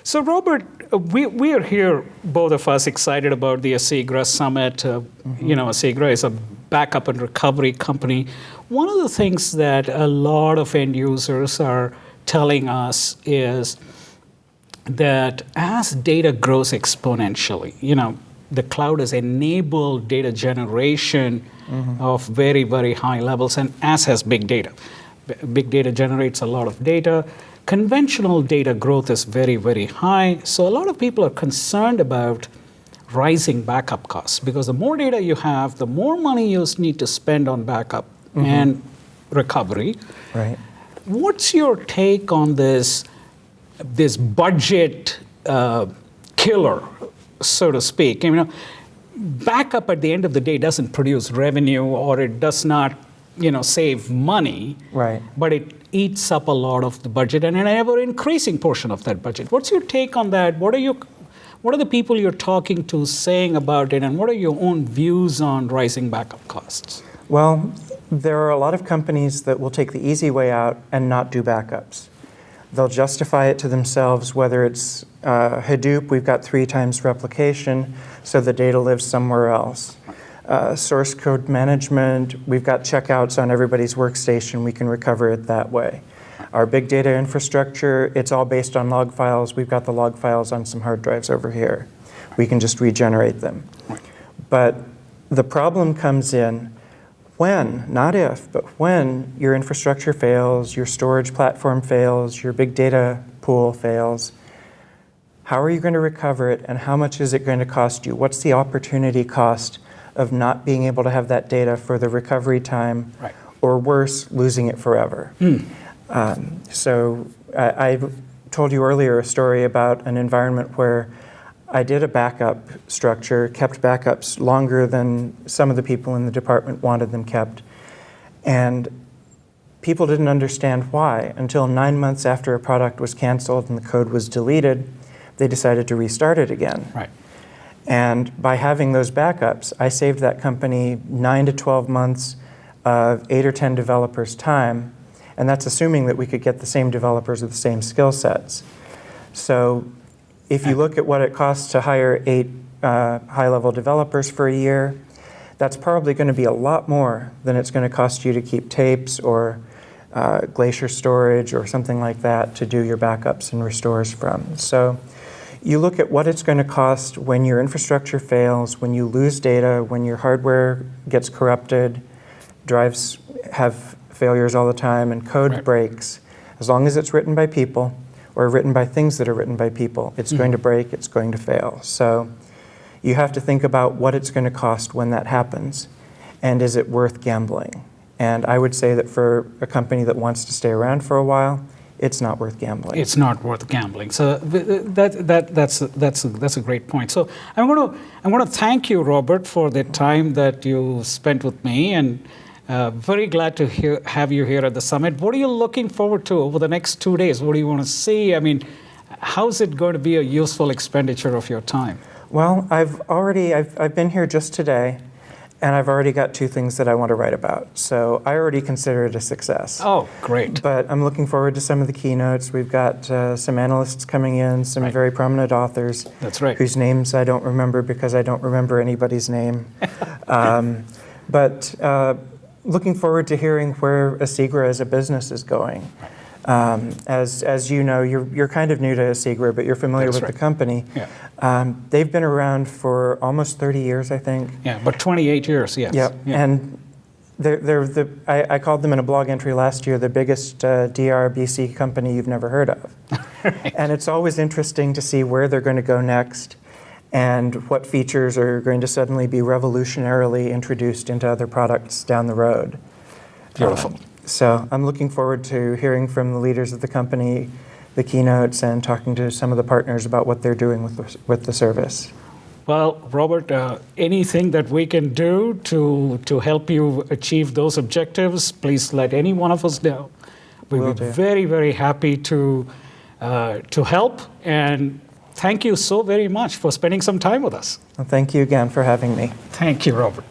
So, Robert, we are here, both of us, excited about the Asigra Summit. Asigra is a backup and recovery company. One of the things that a lot of end users are telling us is that as data grows exponentially, the cloud has enabled data generation of very, very high levels, and as has big data. Big data generates a lot of data. Conventional data growth is very, very high. So a lot of people are concerned about rising backup costs because the more data you have, the more money you need to spend on backup and recovery. Right. What's your take on this budget killer, so to speak? Backup at the end of the day doesn't produce revenue, or it does not save money, right? But it eats up a lot of the budget and an ever-increasing portion of that budget. What's your take on that? What are the people you're talking to saying about it, and what are your own views on rising backup costs? Well, there are a lot of companies that will take the easy way out and not do backups. They'll justify it to themselves, whether it's Hadoop, we've got 3 times replication, so the data lives somewhere else. Source code management, we've got checkouts on everybody's workstation, we can recover it that way. Our big data infrastructure, it's all based on log files. We've got the log files on some hard drives over here. We can just regenerate them. But the problem comes in when, not if, but when your infrastructure fails, your storage platform fails, your big data pool fails. How are you going to recover it, and how much is it going to cost you? What's the opportunity cost of not being able to have that data for the recovery time, right, or worse, losing it forever? So I told you earlier a story about an environment where I did a backup structure, kept backups longer than some of the people in the department wanted them kept. And people didn't understand why until 9 months after a product was canceled and the code was deleted, they decided to restart it again. Right. And by having those backups, I saved that company 9 to 12 months of 8 or 10 developers' time, and that's assuming that we could get the same developers with the same skill sets. So if you look at what it costs to hire 8 high-level developers for a year, that's probably going to be a lot more than it's going to cost you to keep tapes or Glacier storage or something like that to do your backups and restores from. So you look at what it's going to cost when your infrastructure fails, when you lose data, when your hardware gets corrupted, drives have failures all the time, and code breaks. As long as it's written by people or written by things that are written by people, it's going to break, it's going to fail. So you have to think about what it's going to cost when that happens, and is it worth gambling? And I would say that for a company that wants to stay around for a while, it's not worth gambling. It's not worth gambling. So that's a great point. So I'm going to thank you, Robert, for the time that you spent with me, and very glad to have you here at the summit. What are you looking forward to over the next 2 days? What do you want to see? I mean, how's it going to be a useful expenditure of your time? Well, I've been here just today, and I've already got 2 things that I want to write about. So I already consider it a success. Oh, great. But I'm looking forward to some of the keynotes. We've got some analysts coming in, some very prominent authors. That's right. Whose names I don't remember because I don't remember anybody's name. But looking forward to hearing where Asigra as a business is going. As you know, you're kind of new to Asigra, but you're familiar with the company. Yeah. They've been around for almost 30 years, I think. Yeah, but 28 years, yes. Yep. Yeah. And I called them in a blog entry last year the biggest DRBC company you've never heard of. Right. And it's always interesting to see where they're going to go next and what features are going to suddenly be revolutionarily introduced into other products down the road. Beautiful. So I'm looking forward to hearing from the leaders of the company, the keynotes, and talking to some of the partners about what they're doing with the service. Well, Robert, anything that we can do to help you achieve those objectives, please let any one of us know. We'll be very, very happy to help. And thank you so very much for spending some time with us. Well, thank you again for having me. Thank you, Robert.